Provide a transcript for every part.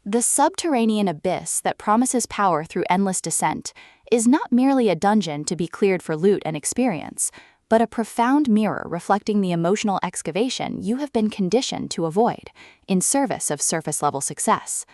The subterranean abyss that promises power through endless descent is not merely a dungeon to be cleared for loot and experience, but a profound mirror reflecting the emotional excavation you have been conditioned to avoid in service of surface-level success.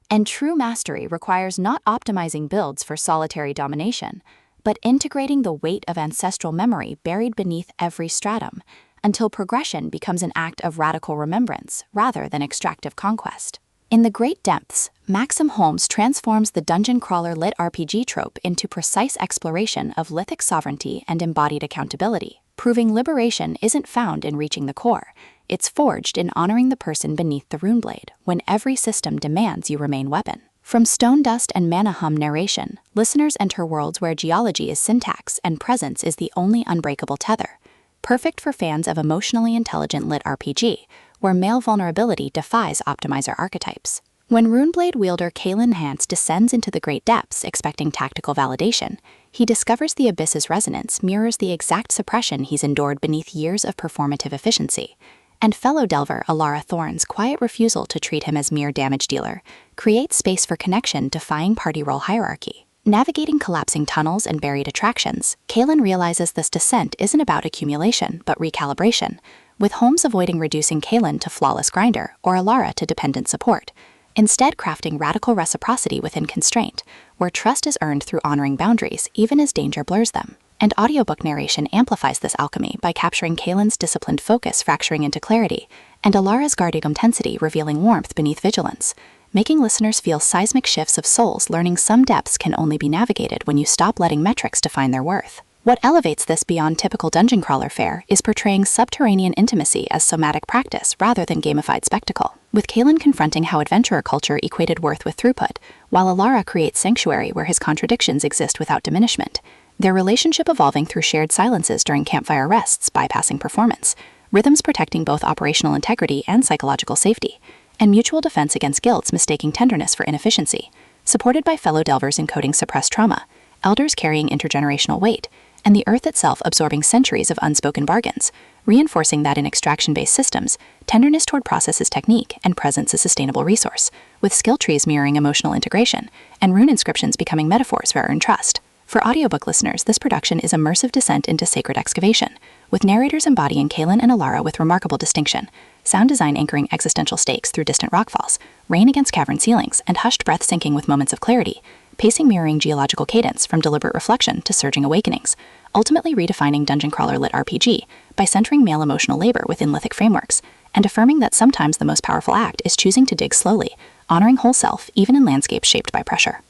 And true mastery requires not optimizing builds for solitary domination, but integrating the weight of ancestral memory buried beneath every stratum, until progression becomes an act of radical remembrance rather than extractive conquest. In the Great Depths, Maxim Holms transforms the dungeon crawler LitRPG trope into precise exploration of Lithic sovereignty and embodied accountability, proving liberation isn't found in reaching the core, it's forged in honoring the person beneath the Runeblade, when every system demands you remain weapon. From stone dust and mana hum narration, listeners enter worlds where geology is syntax and presence is the only unbreakable tether, perfect for fans of emotionally intelligent LitRPG, where male vulnerability defies optimizer archetypes. When Runeblade wielder Kaelin Hance descends into the Great Depths expecting tactical validation, he discovers the abyss's resonance mirrors the exact suppression he's endured beneath years of performative efficiency. And fellow delver Alara Thorn's quiet refusal to treat him as mere damage dealer creates space for connection defying party role hierarchy. Navigating collapsing tunnels and buried attractions, Kaelin realizes this descent isn't about accumulation, but recalibration, with Holmes avoiding reducing Kaelin to flawless grinder or Alara to dependent support, instead crafting radical reciprocity within constraint, where trust is earned through honoring boundaries even as danger blurs them. And audiobook narration amplifies this alchemy by capturing Kaelin's disciplined focus fracturing into clarity, and Alara's guarded intensity revealing warmth beneath vigilance, making listeners feel seismic shifts of souls learning some depths can only be navigated when you stop letting metrics define their worth. What elevates this beyond typical dungeon crawler fare is portraying subterranean intimacy as somatic practice rather than gamified spectacle, with Kaelin confronting how adventurer culture equated worth with throughput, while Alara creates sanctuary where his contradictions exist without diminishment, their relationship evolving through shared silences during campfire rests bypassing performance, rhythms protecting both operational integrity and psychological safety, and mutual defense against guilds mistaking tenderness for inefficiency, supported by fellow delvers encoding suppressed trauma, elders carrying intergenerational weight, and the earth itself absorbing centuries of unspoken bargains, reinforcing that in extraction-based systems, tenderness toward process is technique and presence is sustainable resource, with skill trees mirroring emotional integration, and rune inscriptions becoming metaphors for earned trust. For audiobook listeners, this production is immersive descent into sacred excavation, with narrators embodying Kaelin and Alara with remarkable distinction, sound design anchoring existential stakes through distant rockfalls, rain against cavern ceilings, and hushed breath syncing with moments of clarity, pacing mirroring geological cadence from deliberate reflection to surging awakenings, ultimately redefining dungeon crawler LitRPG by centering male emotional labor within Lithic frameworks, and affirming that sometimes the most powerful act is choosing to dig slowly, honoring whole self even in landscapes shaped by pressure.